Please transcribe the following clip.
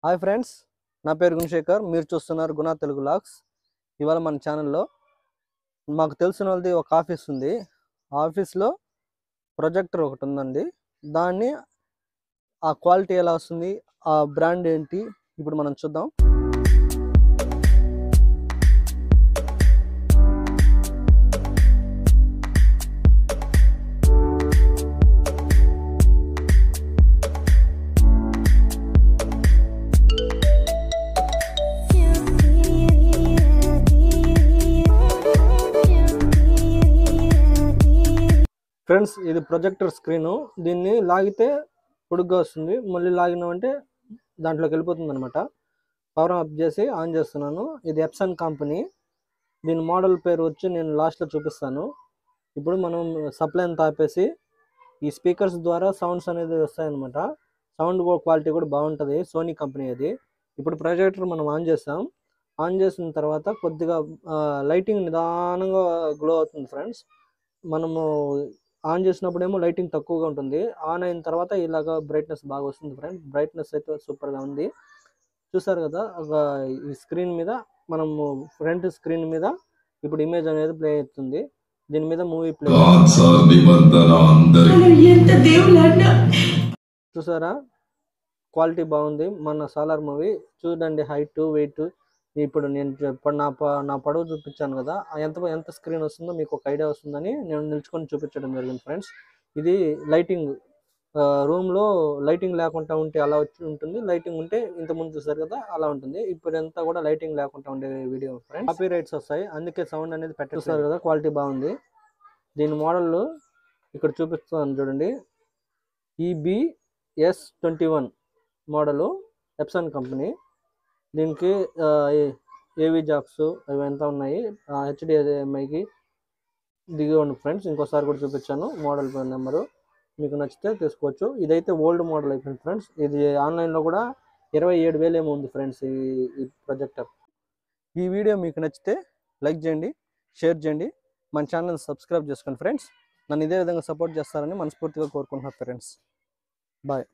Hi friends, నా పేరు గుణశేఖర్. మీరు చూస్తున్నారు గుణ తెలుగు వ్లాగ్స్. ఇవాళ మన ఛానల్లో మాకు తెలిసిన వాళ్ళది ఒక ఆఫీస్ ఉంది. ఆ ఆఫీస్లో ప్రొజెక్టర్ ఒకటి ఉందండి. దాన్ని ఆ క్వాలిటీ ఎలా వస్తుంది, ఆ బ్రాండ్ ఏంటి, ఇప్పుడు మనం చూద్దాం. ఫ్రెండ్స్, ఇది ప్రొజెక్టర్ స్క్రీను. దీన్ని లాగితే పొడుగ్గా వస్తుంది, మళ్ళీ లాగినామంటే దాంట్లోకి వెళ్ళిపోతుంది అనమాట. పవర్ ఆఫ్ చేసి ఆన్ చేస్తున్నాను. ఇది ఎప్సన్ కంపెనీ. దీని మోడల్ పేరు వచ్చి నేను లాస్ట్లో చూపిస్తాను. ఇప్పుడు మనం సప్లై అంతా ఆపేసి ఈ స్పీకర్స్ ద్వారా సౌండ్స్ అనేది వస్తాయన్నమాట. సౌండ్ క్వాలిటీ కూడా బాగుంటుంది. సోనీ కంపెనీ అది. ఇప్పుడు ప్రొజెక్టర్ మనం ఆన్ చేస్తాం. ఆన్ చేసిన తర్వాత కొద్దిగా లైటింగ్ నిదానంగా గ్లో అవుతుంది ఫ్రెండ్స్. మనము ఆన్ చేసినప్పుడేమో లైటింగ్ తక్కువగా ఉంటుంది. ఆన్ అయిన తర్వాత ఇలాగ బ్రైట్నెస్ బాగా వస్తుంది ఫ్రెండ్స్. బ్రైట్నెస్ అయితే సూపర్గా ఉంది. చూసారు కదా, ఈ స్క్రీన్ మీద మనము ఫ్రంట్ స్క్రీన్ మీద ఇప్పుడు ఇమేజ్ అనేది ప్లే అవుతుంది. దీని మీద మూవీ ప్లే. చూసారా, క్వాలిటీ బాగుంది. మన సాలార్ మూవీ చూడండి. Height, weight. ఇప్పుడు నేను నా పొడవు చూపించాను కదా, ఎంత స్క్రీన్ వస్తుందో మీకు ఒక ఐడియా వస్తుందని నేను నిల్చుకొని చూపించడం జరిగింది ఫ్రెండ్స్. ఇది లైటింగ్, రూమ్లో లైటింగ్ లేకుండా ఉంటే అలా వచ్చి ఉంటుంది, లైటింగ్ ఉంటే ఇంతకుముందు చూసారు కదా అలా ఉంటుంది. ఇప్పుడంతా కూడా లైటింగ్ లేకుండా ఉండే వీడియో ఫ్రెండ్స్. కాపీ రైట్స్ వస్తాయి, అందుకే సౌండ్ అనేది చూసారు కదా. క్వాలిటీ బాగుంది. దీని మోడల్ ఇక్కడ చూపిస్తాను చూడండి. EBS21 model, Epson company. దీనికి ఏవి జాక్స్ అవి ఎంత ఉన్నాయి, HDMIకి దిగివ్వండి ఫ్రెండ్స్. ఇంకోసారి కూడా చూపించాను మోడల్ నెంబరు. మీకు నచ్చితే తీసుకోవచ్చు. ఇదైతే ఓల్డ్ మోడల్ అయిపోయింది ఫ్రెండ్స్. ఇది ఆన్లైన్లో కూడా 27,000 ఏమో ఉంది ఫ్రెండ్స్ ఈ ప్రొజెక్టర్. ఈ వీడియో మీకు నచ్చితే లైక్ చేయండి, షేర్ చేయండి, మన ఛానల్ సబ్స్క్రైబ్ చేసుకోండి ఫ్రెండ్స్. నన్ను ఇదే విధంగా సపోర్ట్ చేస్తారని మనస్ఫూర్తిగా కోరుకుంటున్నాను ఫ్రెండ్స్. బాయ్.